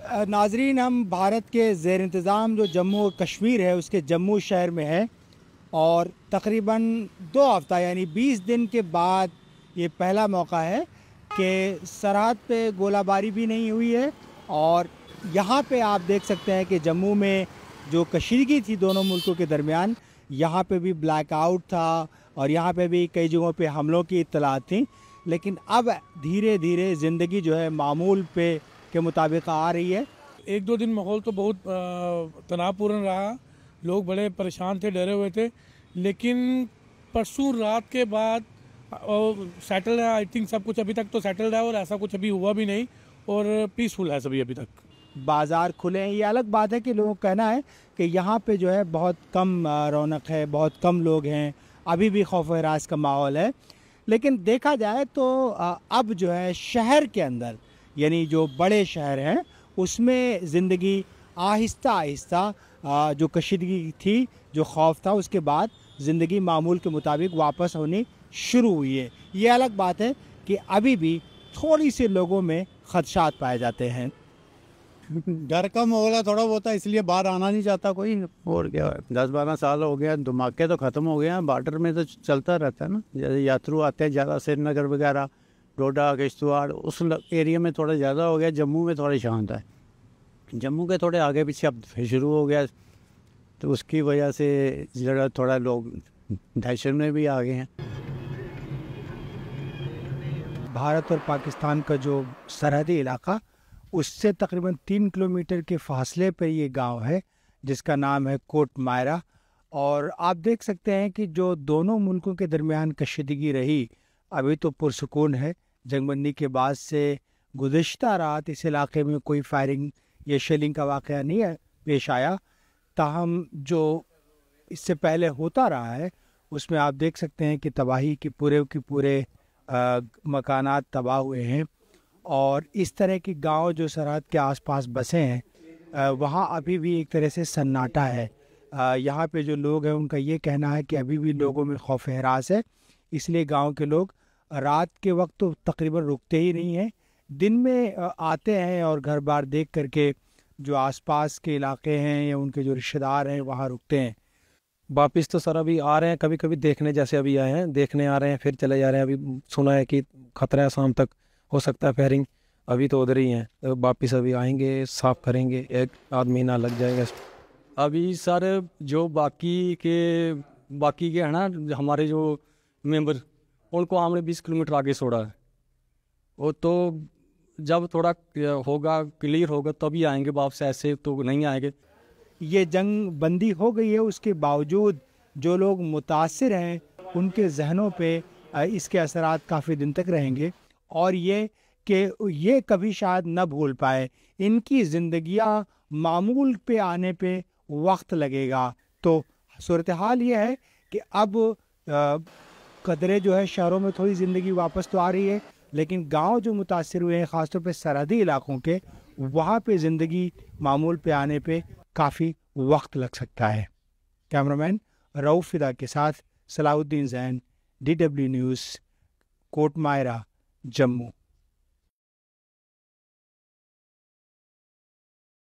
नाजरीन, हम भारत के ज़ेर इंतज़ाम जो जम्मू और कश्मीर है उसके जम्मू शहर में है और तकरीबन 2 हफ़्ता यानी 20 दिन के बाद ये पहला मौका है कि सरहद पे गोलाबारी भी नहीं हुई है। और यहाँ पे आप देख सकते हैं कि जम्मू में जो कशीदगी थी दोनों मुल्कों के दरमियान, यहाँ पे भी ब्लैक आउट था और यहाँ पे भी कई जगहों पे हमलों की इत्तलात थी। लेकिन अब धीरे धीरे ज़िंदगी जो है मामूल पे के मुताबिक आ रही है। 1-2 दिन माहौल तो बहुत तनावपूर्ण रहा, लोग बड़े परेशान थे, डरे हुए थे, लेकिन परसों रात के बाद सेटल है। आई थिंक सब कुछ अभी तक तो सेटल्ड है और ऐसा कुछ अभी हुआ भी नहीं और पीसफुल है सभी अभी तक। बाज़ार खुले हैं। ये अलग बात है कि लोगों का कहना है कि यहाँ पे जो है बहुत कम रौनक है, बहुत कम लोग हैं, अभी भी खौफ हरास का माहौल है। लेकिन देखा जाए तो अब जो है शहर के अंदर यानी जो बड़े शहर हैं उसमें ज़िंदगी आहिस्ता आहिस्ता जो कशीदगी थी, जो खौफ था, उसके बाद ज़िंदगी मामूल के मुताबिक वापस होनी शुरू हुई है। ये अलग बात है कि अभी भी थोड़ी सी लोगों में खदशात पाए जाते हैं। डर का माहौल है थोड़ा बहुत, इसलिए बाहर आना नहीं चाहता कोई। और क्या, 10-12 साल हो गया, धमाके तो ख़त्म हो गए हैं। बॉर्डर में तो चलता रहता है ना, जैसे यात्रु आते हैं ज़्यादा, श्रीनगर वगैरह, डोडा, किश्तवाड़, उस एरिया में थोड़ा ज़्यादा हो गया। जम्मू में थोड़ा शांत है। जम्मू के थोड़े आगे पीछे अब फिर शुरू हो गया, तो उसकी वजह से ज़रा थोड़ा लोग दहशत में भी आ गए हैं। भारत और पाकिस्तान का जो सरहदी इलाका, उससे तकरीबन 3 किलोमीटर के फासले पर ये गांव है जिसका नाम है कोट मायरा। और आप देख सकते हैं कि जो दोनों मुल्कों के दरमियान कशीदगी रही अभी तो पुरसुकून है। जंगबंदी के बाद से गुज़िश्ता रात इस इलाके में कोई फायरिंग या शेलिंग का वाक़या नहीं है पेश आया। ताहम जो इससे पहले होता रहा है उसमें आप देख सकते हैं कि तबाही की पूरे मकानात तबाह हुए हैं। और इस तरह के गांव जो सरहद के आसपास बसे हैं वहाँ अभी भी एक तरह से सन्नाटा है। यहाँ पे जो लोग हैं उनका ये कहना है कि अभी भी लोगों में खौफ हरास है, इसलिए गांव के लोग रात के वक्त तो तकरीबन रुकते ही नहीं हैं। दिन में आते हैं और घर बार देख करके जो आसपास के इलाके हैं या उनके जो रिश्तेदार हैं वहाँ रुकते हैं। वापिस तो सर अभी आ रहे हैं, कभी कभी देखने जैसे अभी आए हैं, देखने आ रहे हैं फिर चले जा रहे हैं। अभी सुना है कि खतरा है, शाम तक हो सकता है फायरिंग। अभी तो उधर ही हैं, तो वापिस अभी आएंगे, साफ़ करेंगे, 1 आध महीना लग जाएगा। अभी सर जो बाकी के है ना, हमारे जो मेंबर, उनको हमने 20 किलोमीटर आगे छोड़ा है। वो तो जब थोड़ा होगा, क्लियर होगा तभी आएंगे वापस, ऐसे तो नहीं आएंगे। ये जंग बंदी हो गई है, उसके बावजूद जो लोग मुतासिर हैं उनके जहनों पे इसके असरात काफ़ी दिन तक रहेंगे और ये कभी शायद न भूल पाए। इनकी ज़िंदगियाँ मामूल पे आने पे वक्त लगेगा। तो सूरत हाल ये है कि अब कदरे जो है शहरों में थोड़ी ज़िंदगी वापस तो आ रही है, लेकिन गांव जो मुतासिर हुए हैं ख़ासतौर पे सरहदी इलाकों के, वहाँ पे ज़िंदगी मामूल पे आने पे काफ़ी वक्त लग सकता है। कैमरामैन रऊफ़ फिदा के साथ सलाहुद्दीन ज़ैन, DW न्यूज़, कोट मायरा, जम्मू।